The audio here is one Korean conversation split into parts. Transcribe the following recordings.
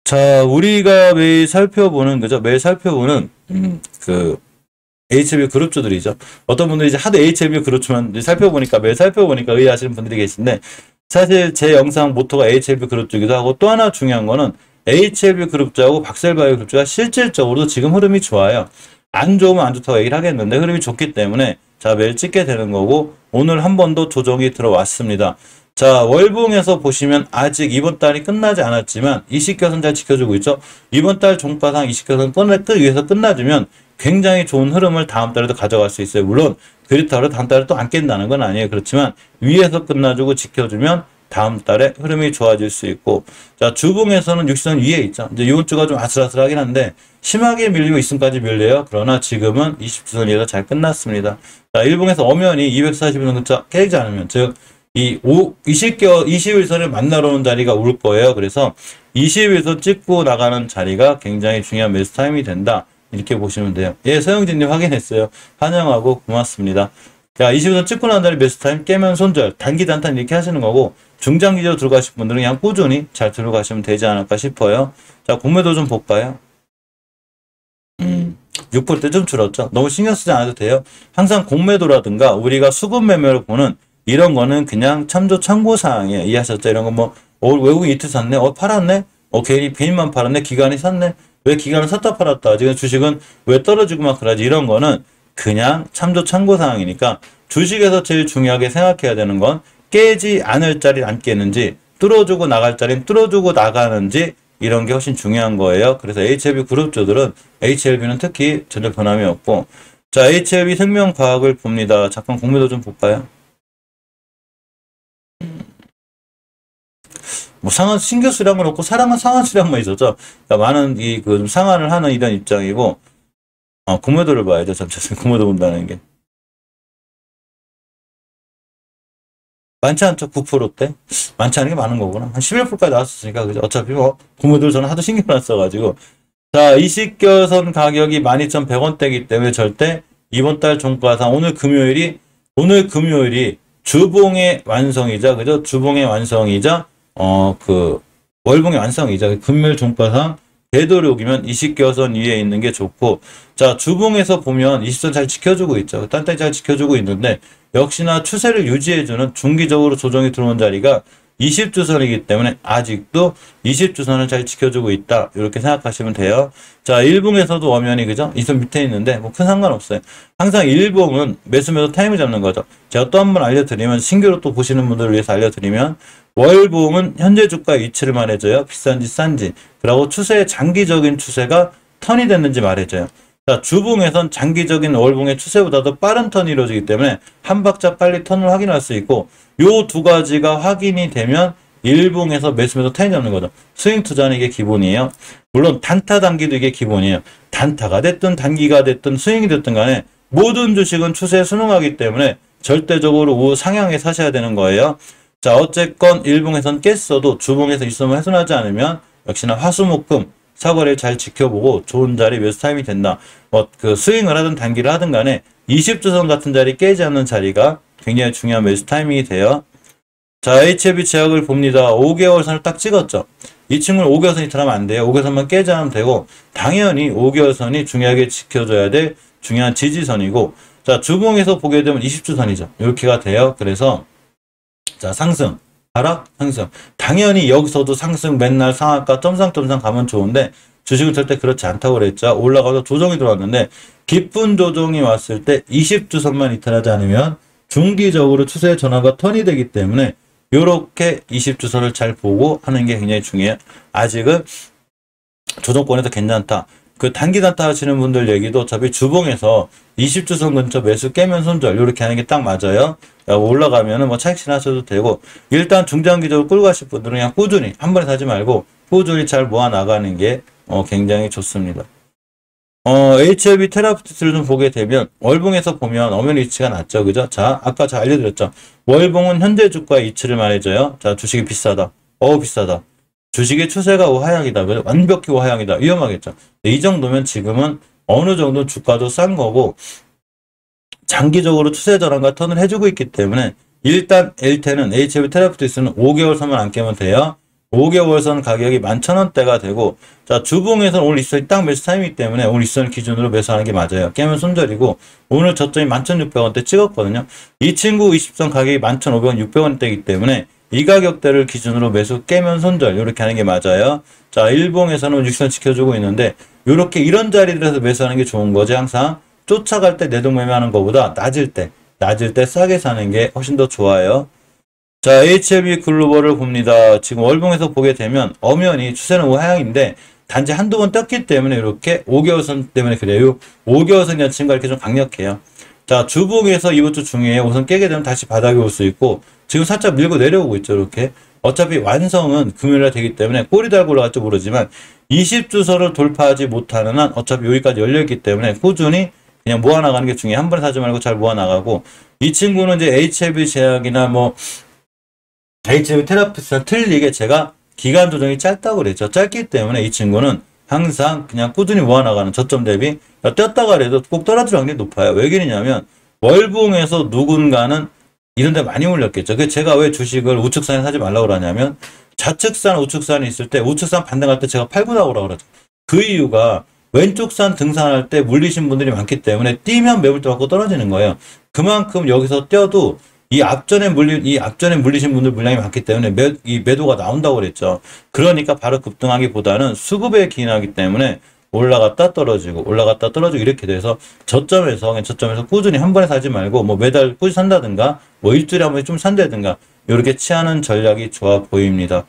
자, 우리가 매일 살펴보는, 그죠? 매일 살펴보는, 그, HLB 그룹주들이죠. 어떤 분들이 이제 하도 HLB 그룹주만 이제 살펴보니까, 매일 살펴보니까 의아하시는 분들이 계신데, 사실 제 영상 모토가 HLB 그룹주기도 하고, 또 하나 중요한 거는 HLB 그룹주하고 박셀바이오 그룹주가 실질적으로도 지금 흐름이 좋아요. 안 좋으면 안 좋다고 얘기를 하겠는데, 흐름이 좋기 때문에, 자, 매일 찍게 되는 거고, 오늘 한 번 더 조정이 들어왔습니다. 자, 월봉에서 보시면 아직 이번 달이 끝나지 않았지만 이식결선 잘 지켜주고 있죠. 이번 달 종가상 이식결선 위에서 끝나주면 굉장히 좋은 흐름을 다음 달에도 가져갈 수 있어요. 물론 그렇다고 다음 달에 또 안 깬다는 건 아니에요. 그렇지만 위에서 끝나주고 지켜주면 다음 달에 흐름이 좋아질 수 있고, 자, 주봉에서는 60선 위에 있죠. 이제 이번 주가 좀 아슬아슬하긴 한데 심하게 밀리고 있음까지 밀려요. 그러나 지금은 20주선 위에서 잘 끝났습니다. 자, 일봉에서 엄연히 240선 근처 깨지 않으면, 즉 이 21선을 만나러 오는 자리가 올 거예요. 그래서 21선 찍고 나가는 자리가 굉장히 중요한 매수 타임이 된다. 이렇게 보시면 돼요. 예, 서영진님 확인했어요. 환영하고 고맙습니다. 자, 21선 찍고 나간 자리 매수 타임 깨면 손절, 단기 단탄 이렇게 하시는 거고, 중장기적으로 들어가실 분들은 그냥 꾸준히 잘 들어가시면 되지 않을까 싶어요. 자, 공매도 좀 볼까요? 6%대 좀 줄었죠. 너무 신경 쓰지 않아도 돼요. 항상 공매도라든가 우리가 수급 매매를 보는 이런 거는 그냥 참고사항이에요. 이해하셨죠? 이런 거 뭐, 외국인 이틀 샀네? 팔았네? 개인만 팔았네? 기관이 샀네? 왜 기관을 샀다 팔았다? 지금 주식은 왜 떨어지고 막 그러지? 이런 거는 그냥 참고사항이니까 주식에서 제일 중요하게 생각해야 되는 건 깨지 않을 자리를 안 깨는지, 뚫어주고 나갈 자리는 뚫어주고 나가는지, 이런 게 훨씬 중요한 거예요. 그래서 HLB 그룹주들은 HLB는 특히 전혀 변함이 없고, 자, HLB 생명과학을 봅니다. 잠깐 공매도 좀 볼까요? 뭐 상한 신규 수량은 없고 사랑은 상한 수량만 있었죠. 그러니까 많은 좀 상한을 하는 이런 입장이고, 공매도를 봐야죠. 잠시만, 공매도 본다는 게 많지 않죠. 9%대 많지 않은 게 많은 거구나. 한 11%까지 나왔으니까 그죠. 어차피 뭐 공매도를 저는 하도 신경 안 써가지고, 자, 이식결선 가격이 12,100원대이기 때문에 절대 이번 달 종가상 오늘 금요일이 주봉의 완성이자, 그죠? 주봉의 완성이자, 월봉의 완성이자, 금요일 종가상 되도록이면 이식결선 위에 있는 게 좋고, 자, 주봉에서 보면 20선 잘 지켜주고 있죠. 단단히 잘 지켜주고 있는데, 역시나 추세를 유지해주는 중기적으로 조정이 들어온 자리가 20주선이기 때문에 아직도 20주선을 잘 지켜주고 있다. 이렇게 생각하시면 돼요. 자, 일봉에서도 엄연히, 그죠? 이 선 밑에 있는데, 뭐 큰 상관없어요. 항상 일봉은 매수 타임을 잡는 거죠. 제가 또 한 번 알려드리면, 신규로 또 보시는 분들을 위해서 알려드리면, 월봉은 현재 주가의 위치를 말해줘요. 비싼지 싼지. 그리고 장기적인 추세가 턴이 됐는지 말해줘요. 자, 주봉에선 장기적인 월봉의 추세보다도 빠른 턴이 이루어지기 때문에 한 박자 빨리 턴을 확인할 수 있고, 요 두 가지가 확인이 되면 일봉에서 매수매도 타임 잡는 거죠. 스윙 투자는 이게 기본이에요. 물론 단타 단기도 이게 기본이에요. 단타가 됐든 단기가 됐든 스윙이 됐든 간에 모든 주식은 추세에 순응하기 때문에 절대적으로 우상향에 사셔야 되는 거예요. 자, 어쨌건 일봉에선 깼어도 주봉에서 있으면 훼손하지 않으면 역시나 화수목금 사거리를 잘 지켜보고 좋은 자리 매수 타임이 된다. 스윙을 하든 단기를 하든 간에 20주선 같은 자리 깨지 않는 자리가 굉장히 중요한 매수 타이밍이 돼요. 자, HLB 제약을 봅니다. 5개월 선을 딱 찍었죠. 이 친구는 5개월 선이 들어가면 안 돼요. 5개월 선만 깨지 않으면 되고, 당연히 5개월 선이 중요하게 지켜줘야 될 중요한 지지선이고, 자, 주봉에서 보게 되면 20주선이죠. 이렇게가 돼요. 그래서 자, 상승, 하락, 상승. 당연히 여기서도 상승 맨날 상한가 점상 가면 좋은데 주식은 절대 그렇지 않다고 그랬죠. 올라가서 조정이 들어왔는데 깊은 조정이 왔을 때 20주선만 이탈하지 않으면 중기적으로 추세 전환과 턴이 되기 때문에 이렇게 20주선을 잘 보고 하는 게 굉장히 중요해요. 아직은 조정권에서 괜찮다. 그 단기 단타 하시는 분들 얘기도 어차피 주봉에서 20주선 근처 매수 깨면 손절 이렇게 하는 게 딱 맞아요. 올라가면은 뭐 차익실 하셔도 되고, 일단 중장기적으로 끌고 가실 분들은 그냥 꾸준히 한 번에 사지 말고 꾸준히 잘 모아 나가는 게 굉장히 좋습니다. HLB 테라피트를 좀 보게 되면 월봉에서 보면 엄연히 위치가 낮죠. 그죠? 자, 아까 제가 알려드렸죠. 월봉은 현재 주가의 위치를 말해줘요. 자, 주식이 비싸다. 비싸다. 주식의 추세가 우하향이다. 완벽히 우하향이다. 위험하겠죠. 이 정도면 지금은 어느 정도 주가도 싼 거고, 장기적으로 추세 전환과 턴을 해주고 있기 때문에 일단 LT는 HLB 테라피트스는 5개월 선만 안 깨면 돼요. 5개월선 가격이 11,000원대가 되고, 자, 주봉에서는 오늘 이수선이 딱 매수 타임이기 때문에 오늘 이수선을 기준으로 매수하는 게 맞아요. 깨면 손절이고, 오늘 저점이 11,600원대 찍었거든요. 이 친구 20선 가격이 11,500원, 600원대이기 때문에 이 가격대를 기준으로 매수 깨면 손절, 이렇게 하는 게 맞아요. 자, 일봉에서는 60선 지켜주고 있는데, 이렇게 이런 자리들에서 매수하는 게 좋은 거지. 항상 쫓아갈 때 내동 매매하는 것보다 낮을 때 싸게 사는 게 훨씬 더 좋아요. 자, HLB 글로벌을 봅니다. 지금 월봉에서 보게 되면 엄연히 추세는 우하향인데 단지 한두 번 떴기 때문에 이렇게 5개월선 때문에 그래요. 5개월선 여친과 이렇게 좀 강력해요. 자, 주봉에서 이번 주 중에 우선 깨게 되면 다시 바닥에 올 수 있고 지금 살짝 밀고 내려오고 있죠. 이렇게. 어차피 완성은 금요일에 되기 때문에 꼬리 달고 올라갈지 모르지만 20주선을 돌파하지 못하는 한 어차피 여기까지 열려있기 때문에 꾸준히 그냥 모아나가는 게 중요해. 한 번에 사지 말고 잘 모아나가고, 이 친구는 이제 HLB 제약이나 뭐 HLB 테라피스랑 틀리게 제가 기간 조정이 짧다고 그랬죠. 짧기 때문에 이 친구는 항상 그냥 꾸준히 모아나가는, 저점 대비 떴다가 그래도 꼭 떨어질 확률이 높아요. 왜 그러냐면 월봉에서 누군가는 이런 데 많이 올렸겠죠. 그래서 제가 왜 주식을 우측산에 사지 말라고 그러냐면 좌측산, 우측산이 있을 때 우측산 반등할 때 제가 팔고 나오라고 그러죠. 그 이유가 왼쪽산 등산할 때 물리신 분들이 많기 때문에 뛰면 매물대 맞고 떨어지는 거예요. 그만큼 여기서 뛰어도 이 앞전에 물리신 분들 물량이 많기 때문에 이 매도가 나온다고 그랬죠. 그러니까 바로 급등하기보다는 수급에 기인하기 때문에 올라갔다 떨어지고 이렇게 돼서 저점에서 꾸준히 한 번에 사지 말고 뭐 매달 꾸준히 산다든가 뭐 일주일에 한 번에 좀 산다든가 이렇게 취하는 전략이 좋아 보입니다.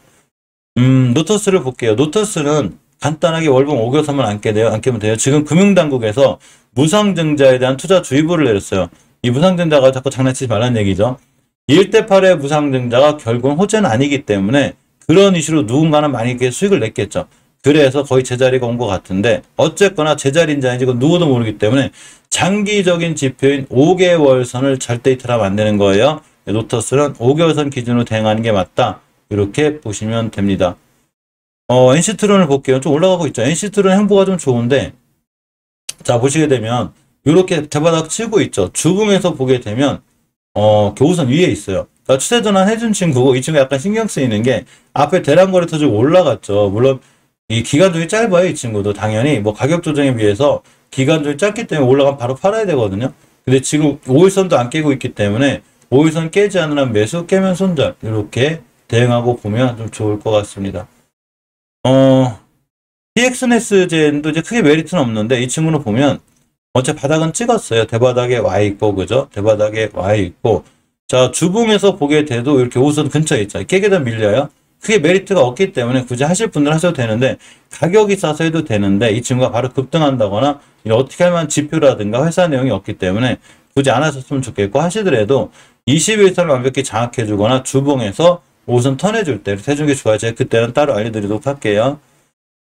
노터스를 볼게요. 노터스는 간단하게 월봉 5개선만 안깨면 돼요. 지금 금융당국에서 무상증자에 대한 투자 주의보를 내렸어요. 이 무상증자가 자꾸 장난치지 말라는 얘기죠. 1대8의 무상증자가 결국은 호재는 아니기 때문에 그런 이슈로 누군가는 많이 수익을 냈겠죠. 그래서 거의 제자리가 온 것 같은데 어쨌거나 제자리인지 아닌지 그건 누구도 모르기 때문에 장기적인 지표인 5개월선을 절대 이탈하면 안 되는 거예요. 노터스는 5개월선 기준으로 대응하는 게 맞다. 이렇게 보시면 됩니다. NC트론을 볼게요. 좀 올라가고 있죠. NC트론 행보가 좀 좋은데, 자, 보시게 되면, 이렇게 대바닥 치고 있죠. 주봉에서 보게 되면, 교우선 위에 있어요. 그러니까 추세 전환 해준 친구고, 이 친구 약간 신경 쓰이는 게, 앞에 대량거래 터지고 올라갔죠. 물론, 이 기간종이 짧아요. 이 친구도. 당연히, 뭐, 가격 조정에 비해서 기간종이 짧기 때문에 올라가면 바로 팔아야 되거든요. 근데 지금 5일선도 안 깨고 있기 때문에, 5일선 깨지 않는 한 매수, 깨면 손절. 이렇게 대응하고 보면 좀 좋을 것 같습니다. TX네스젠도 이제 크게 메리트는 없는데 이 친구는 보면 어째 바닥은 찍었어요. 대바닥에 와 있고, 그죠? 대바닥에 와 있고. 자, 주봉에서 보게 돼도 이렇게 5선 근처에 있죠. 깨게 되면 밀려요. 크게 메리트가 없기 때문에 굳이 하실 분들 하셔도 되는데 가격이 싸서 해도 되는데 이 친구가 바로 급등한다거나 어떻게 할 만한 지표라든가 회사 내용이 없기 때문에 굳이 안 하셨으면 좋겠고, 하시더라도 21선을 완벽히 장악해 주거나 주봉에서 5선 턴해줄 때 이렇게 해주는 게 좋아요. 제가 그때는 따로 알려드리도록 할게요.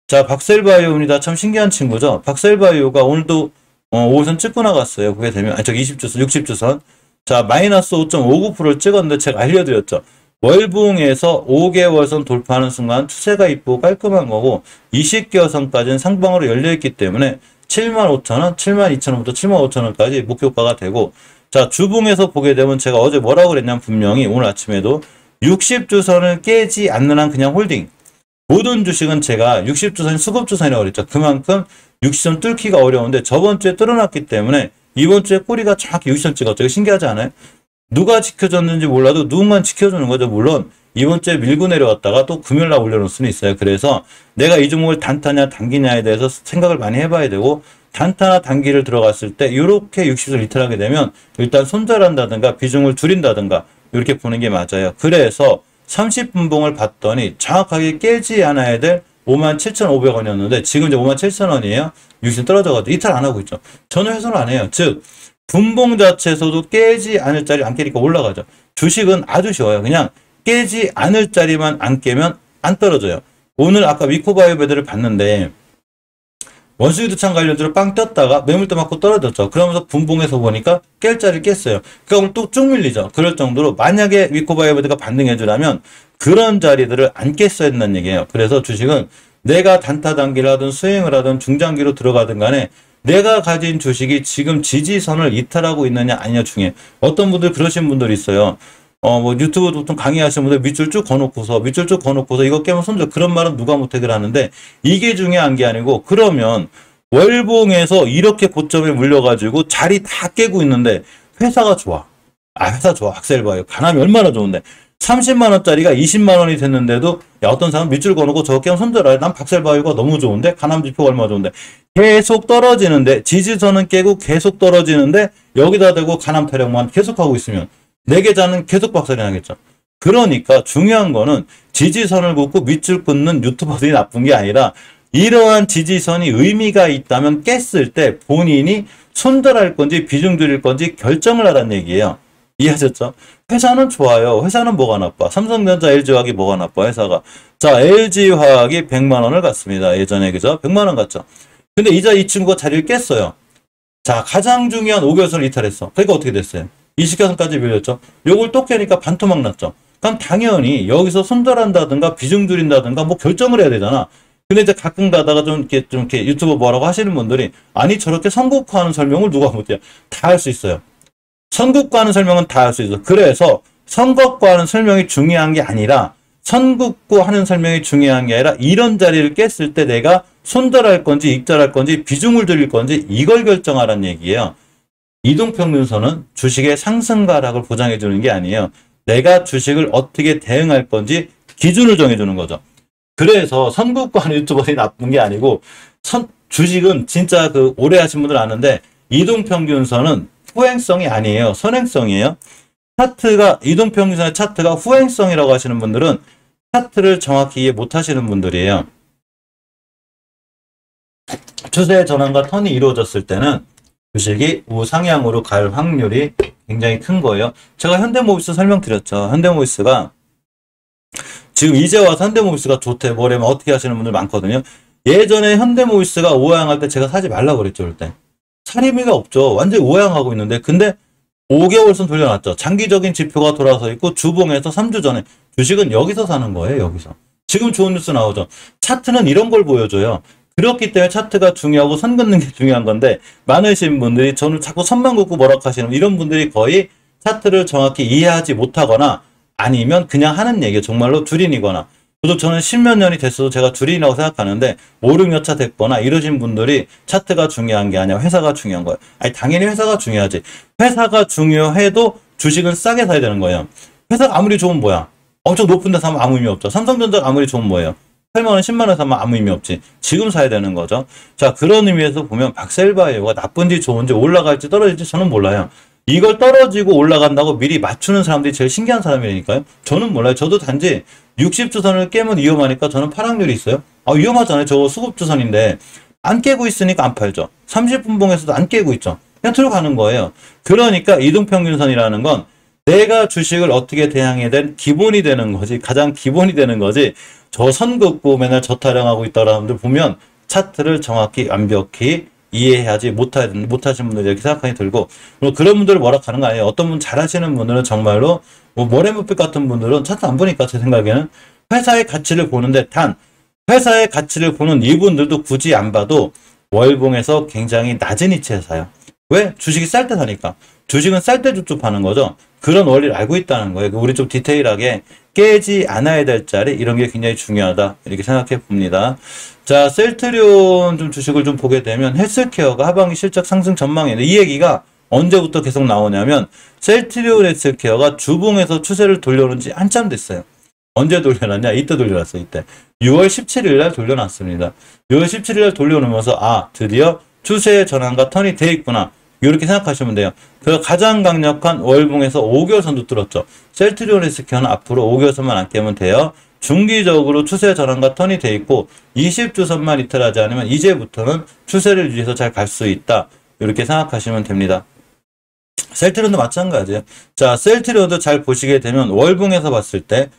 자, 박셀바이오입니다. 참 신기한 친구죠. 박셀바이오가 오늘도 5선 찍고 나갔어요. 그게 되면, 저기 20주선, 60주선. 자, 마이너스 5.59%를 찍었는데 제가 알려드렸죠. 월봉에서 5개월선 돌파하는 순간 추세가 이쁘고 깔끔한 거고 20개월선까지는 상방으로 열려있기 때문에 75,000원, 72,000원부터 75,000원까지 목표가가 되고, 자, 주봉에서 보게 되면 제가 어제 뭐라고 그랬냐면 분명히 오늘 아침에도 60주선을 깨지 않는 한 그냥 홀딩. 모든 주식은 제가 60주선이 수급주선이라고 그랬죠. 그만큼 60선 뚫기가 어려운데 저번 주에 뚫어놨기 때문에 이번 주에 꼬리가 정확히 60선 찍었죠. 신기하지 않아요? 누가 지켜줬는지 몰라도 누군가 지켜주는 거죠. 물론 이번 주에 밀고 내려왔다가 또 금요일날 올려놓을 수는 있어요. 그래서 내가 이 종목을 단타냐 단기냐에 대해서 생각을 많이 해봐야 되고, 단타나 단기를 들어갔을 때 이렇게 60선 리턴하게 되면 일단 손절한다든가 비중을 줄인다든가 이렇게 보는 게 맞아요. 그래서 30분봉을 봤더니 정확하게 깨지 않아야 될 57,500원이었는데 지금 이제 57,000원이에요. 60선 떨어져가지고 이탈 안 하고 있죠. 전혀 훼손을 안 해요. 즉 분봉 자체에서도 깨지 않을 자리 안 깨니까 올라가죠. 주식은 아주 쉬워요. 그냥 깨지 않을 자리만 안 깨면 안 떨어져요. 오늘 아까 위코바이오배드를 봤는데 원수유두창 관련주로 빵 떴다가 매물대 맞고 떨어졌죠. 그러면서 분봉에서 보니까 깰 자리를 깼어요. 그러니까 오늘 또 쭉 밀리죠. 그럴 정도로 만약에 위코바이오배드가 반등해주려면 그런 자리들을 안 깼어야 된다는 얘기예요. 그래서 주식은 내가 단타 단기를 하든 스윙을 하든 중장기로 들어가든 간에 내가 가진 주식이 지금 지지선을 이탈하고 있느냐 아니냐 중에, 어떤 분들 그러신 분들이 있어요. 뭐 유튜브 보통 강의하시는 분들 밑줄 쭉 거놓고서 이거 깨면 손절. 그런 말은 누가 못 해결하는데 이게 중요한 게 아니고 그러면 월봉에서 이렇게 고점에 물려가지고 자리 다 깨고 있는데 회사가 좋아. 회사 좋아. 박셀바이오. 가남이 얼마나 좋은데. 30만 원짜리가 20만 원이 됐는데도 야 어떤 사람 밑줄 거놓고 저거 깨면 손절해. 난 박셀바이오가 너무 좋은데 가남 지표가 얼마나 좋은데 계속 떨어지는데 지지선은 깨고 계속 떨어지는데 여기다 대고 가남 타령만 계속하고 있으면 내 계좌는 계속 박살이 나겠죠. 그러니까 중요한 거는 지지선을 긋고 밑줄 끊는 유튜버들이 나쁜 게 아니라 이러한 지지선이 의미가 있다면 깼을 때 본인이 손절할 건지 비중 들일 건지 결정을 하라는 얘기예요. 이해하셨죠? 회사는 좋아요. 회사는 뭐가 나빠? 삼성전자, LG화학이 뭐가 나빠? 회사가. 자, LG화학이 100만 원을 갔습니다. 예전에 그죠? 100만 원 갔죠. 근데 이제 이 친구가 자리를 깼어요. 자, 가장 중요한 5개월선을 이탈했어. 그러니까 어떻게 됐어요? 20개선까지 밀렸죠. 요걸 또 깨니까 반토막 났죠. 그럼 당연히 여기서 손절한다든가 비중 줄인다든가 뭐 결정을 해야 되잖아. 근데 이제 가끔 가다가 좀 이렇게 유튜브 뭐라고 하시는 분들이 아니 저렇게 선국화하는 설명을 누가 못해요. 다 할 수 있어요. 선국과하는 설명은 다 할 수 있어. 그래서 선국과하는 설명이 중요한 게 아니라 선국과하는 설명이 중요한 게 아니라 이런 자리를 깼을 때 내가 손절할 건지 익절할 건지 비중을 들일 건지 이걸 결정하라는 얘기예요. 이동평균선은 주식의 상승과 하락을 보장해 주는 게 아니에요. 내가 주식을 어떻게 대응할 건지 기준을 정해 주는 거죠. 그래서 선국과하는 유튜버들이 나쁜 게 아니고 주식은 진짜 그 오래 하신 분들 아는데 이동평균선은 후행성이 아니에요. 선행성이에요. 차트가 이동평균선의 차트가 후행성이라고 하시는 분들은 차트를 정확히 이해 못 하시는 분들이에요. 추세 전환과 턴이 이루어졌을 때는 주식이 우상향으로 갈 확률이 굉장히 큰 거예요. 제가 현대모비스 설명드렸죠. 현대모비스가 지금 이제 와서 현대모비스가 좋대 뭐래면 어떻게 하시는 분들 많거든요. 예전에 현대모비스가 우상향할 때 제가 사지 말라고 그랬죠. 그때 살 의미가 없죠. 완전히 우상향하고 있는데 근데 5개월선 돌려놨죠. 장기적인 지표가 돌아서 있고 주봉에서 3주 전에 주식은 여기서 사는 거예요. 여기서. 지금 좋은 뉴스 나오죠. 차트는 이런 걸 보여줘요. 그렇기 때문에 차트가 중요하고 선 긋는 게 중요한 건데 많으신 분들이 저는 자꾸 선만 긋고 뭐라고 하시는 이런 분들이 거의 차트를 정확히 이해하지 못하거나 아니면 그냥 하는 얘기예요. 정말로 주린이거나 저도 저는 10몇 년이 됐어도 제가 주린이라고 생각하는데 5, 6년 차 됐거나 이러신 분들이 차트가 중요한 게 아니라 회사가 중요한 거예요. 아니 당연히 회사가 중요하지. 회사가 중요해도 주식은 싸게 사야 되는 거예요. 회사가 아무리 좋으면 뭐야? 엄청 높은 데 사면 아무 의미 없죠. 삼성전자가 아무리 좋으면 뭐예요? 8만 원, 10만 원 사면 아무 의미 없지. 지금 사야 되는 거죠. 자, 그런 의미에서 보면 박셀바이오가 나쁜지 좋은지 올라갈지 떨어질지 저는 몰라요. 이걸 떨어지고 올라간다고 미리 맞추는 사람들이 제일 신기한 사람이라니까요. 저는 몰라요. 저도 단지 60주선을 깨면 위험하니까 저는 파락률이 있어요. 위험하잖아요. 저거 수급주선인데 안 깨고 있으니까 안 팔죠. 30분봉에서도 안 깨고 있죠. 그냥 들어가는 거예요. 그러니까 이동평균선이라는 건 내가 주식을 어떻게 대항해야 된 기본이 되는 거지. 가장 기본이 되는 거지. 저 선 긋고 맨날 저 타령하고 있다라는 분들 보면 차트를 정확히 완벽히 이해하지 못하신 분들 이렇게 생각하기 들고 그런 분들을 뭐라 하는 거 아니에요. 어떤 분 잘하시는 분들은 정말로 뭐 모래무빛 같은 분들은 차트 안 보니까 제 생각에는 회사의 가치를 보는데 단 회사의 가치를 보는 이분들도 굳이 안 봐도 월봉에서 굉장히 낮은 위치에 사요. 왜? 주식이 쌀 때 사니까. 주식은 쌀 때 쭉쭉 파는 거죠. 그런 원리를 알고 있다는 거예요. 우리 좀 디테일하게 깨지 않아야 될 자리 이런 게 굉장히 중요하다 이렇게 생각해 봅니다. 자, 셀트리온 좀 주식을 좀 보게 되면 헬스케어가 하반기 실적 상승 전망인데 이 얘기가 언제부터 계속 나오냐면 셀트리온 헬스케어가 주봉에서 추세를 돌려놓은 지 한참 됐어요. 언제 돌려놨냐? 이때 돌려놨어요. 이때 6월 17일 날 돌려놨습니다. 6월 17일 날 돌려놓으면서 드디어 추세의 전환과 턴이 돼 있구나. 이렇게 생각하시면 돼요. 그 가장 강력한 월봉에서 5개월선도 뚫었죠. 셀트리온 헬스케어는 앞으로 5개월선만 안 깨면 돼요. 중기적으로 추세 전환과 턴이 돼 있고 20주선만 이탈하지 않으면 이제부터는 추세를 유지해서 잘 갈 수 있다. 이렇게 생각하시면 됩니다. 셀트리온도 마찬가지예요. 자, 셀트리온도 잘 보시게 되면 월봉에서 봤을 때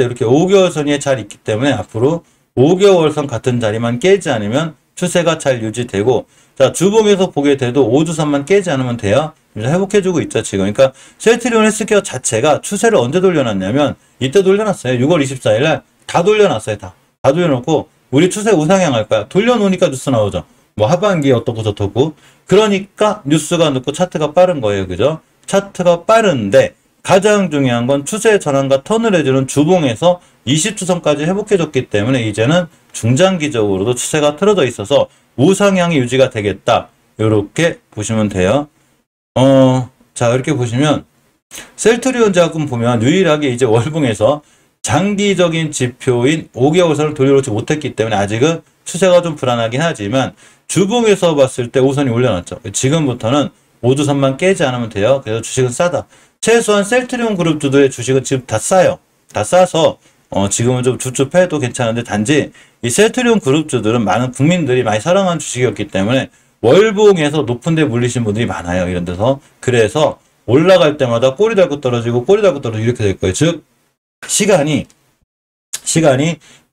이렇게 5개월선이 잘 있기 때문에 앞으로 5개월선 같은 자리만 깨지 않으면 추세가 잘 유지되고 자, 주봉에서 보게 돼도 5주선만 깨지 않으면 돼요. 회복해주고 있죠, 지금. 그러니까 셀트리온 헬스케어 자체가 추세를 언제 돌려놨냐면 이때 돌려놨어요. 6월 24일 날 다 돌려놨어요. 다 돌려놓고 우리 추세 우상향 할 거야. 돌려놓으니까 뉴스 나오죠. 뭐 하반기에 어떻고 저떻고. 그러니까 뉴스가 늦고 차트가 빠른 거예요. 그죠? 차트가 빠른데 가장 중요한 건 추세 전환과 턴을 해주는 주봉에서 20주선까지 회복해줬기 때문에 이제는 중장기적으로도 추세가 틀어져 있어서 우상향이 유지가 되겠다. 이렇게 보시면 돼요. 자, 이렇게 보시면 셀트리온 자금 보면 유일하게 이제 월봉에서 장기적인 지표인 5개월선을 돌려놓지 못했기 때문에 아직은 추세가 좀 불안하긴 하지만 주봉에서 봤을 때 5선이 올려놨죠. 지금부터는 5주선만 깨지 않으면 돼요. 그래서 주식은 싸다. 최소한 셀트리온 그룹주들의 주식은 지금 다 싸요. 다 싸서 지금은 좀 줍줍해도 괜찮은데 단지 이 셀트리온 그룹주들은 많은 국민들이 많이 사랑하는 주식이었기 때문에 월봉에서 높은 데 물리신 분들이 많아요. 이런 데서. 그래서 올라갈 때마다 꼬리 달고 떨어지고 꼬리 달고 떨어지고 이렇게 될 거예요. 즉 시간이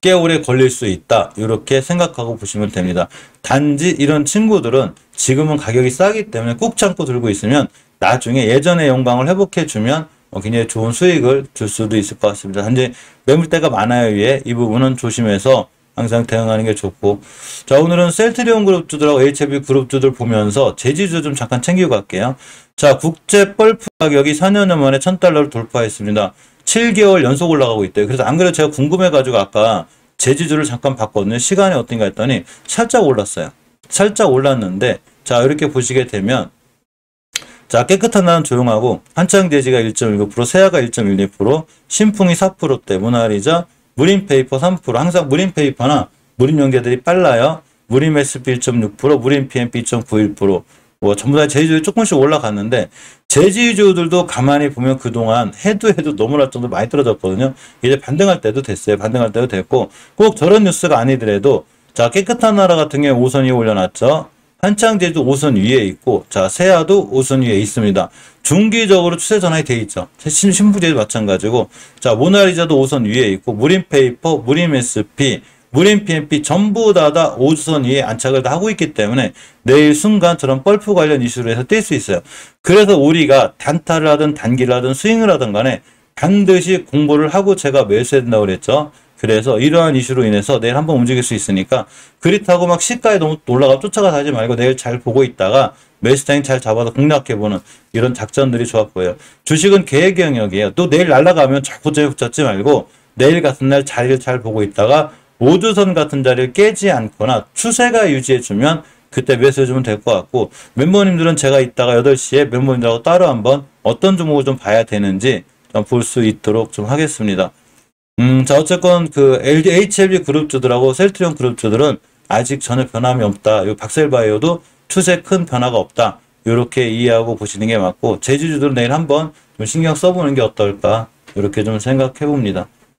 꽤 오래 걸릴 수 있다. 이렇게 생각하고 보시면 됩니다. 단지 이런 친구들은 지금은 가격이 싸기 때문에 꾹 참고 들고 있으면 나중에 예전의 영광을 회복해주면 굉장히 좋은 수익을 줄 수도 있을 것 같습니다. 현재 매물대가 많아요. 위에 이 부분은 조심해서 항상 대응하는 게 좋고. 자, 오늘은 셀트리온 그룹주들하고 HLB 그룹주들 보면서 제지주 좀 잠깐 챙기고 갈게요. 자, 국제 펄프 가격이 4년여 만에 $1,000를 돌파했습니다. 7개월 연속 올라가고 있대요. 그래서 안 그래도 제가 궁금해가지고 아까 제지주를 잠깐 봤거든요. 시간이 어떤가 했더니 살짝 올랐어요. 살짝 올랐는데 자, 이렇게 보시게 되면 자, 깨끗한 날은 조용하고 한창대지가 1.19%, 세아가 1.12%, 신풍이 4%대, 모나리자, 무림페이퍼 3%. 항상 무림페이퍼나 무림용재들이 빨라요. 무림 SP 1.6%, 무림 PMP 2.91%. 전부 다 제주주에 조금씩 올라갔는데 제주주들도 가만히 보면 그동안 해도 너무날 정도로 많이 떨어졌거든요. 이제 반등할 때도 됐어요. 반등할 때도 됐고 꼭 저런 뉴스가 아니더라도 자, 깨끗한 나라 같은 경우에 5선 위에 올려놨죠. 한창제도 5선 위에 있고 자, 세아도 5선 위에 있습니다. 중기적으로 추세 전환이 돼 있죠. 신부제도 마찬가지고 자, 모나리자도 5선 위에 있고 무림페이퍼, 무림 SP, 무림 PMP 전부 다 5선 위에 안착을 다 하고 있기 때문에 내일 순간 저런 펄프 관련 이슈로 해서 뛸 수 있어요. 그래서 우리가 단타를 하든 단기를 하든 스윙을 하든 간에 반드시 공부를 하고 제가 매수해야 된다고 그랬죠. 그래서 이러한 이슈로 인해서 내일 한번 움직일 수 있으니까 그렇다고 막 시가에 너무 올라가 쫓아가 하지 말고 내일 잘 보고 있다가 매수 타임 잘 잡아서 공략해보는 이런 작전들이 좋아 보여요. 주식은 계획 영역이에요. 또 내일 날아가면 자꾸 붙잡지 말고 내일 같은 날 자리를 잘 보고 있다가 5주선 같은 자리를 깨지 않거나 추세가 유지해주면 그때 매수해주면 될 것 같고 멤버님들은 제가 이따가 8시에 멤버님들하고 따로 한번 어떤 종목을 좀 봐야 되는지 좀 볼 수 있도록 좀 하겠습니다. 자, 어쨌건 그 HLB 그룹주들하고 셀트리온 그룹주들은 아직 전혀 변함이 없다. 요 박셀바이오도 추세 큰 변화가 없다. 이렇게 이해하고 보시는 게 맞고 제주주들은 내일 한번 좀 신경 써보는 게 어떨까 이렇게 좀 생각해 봅니다.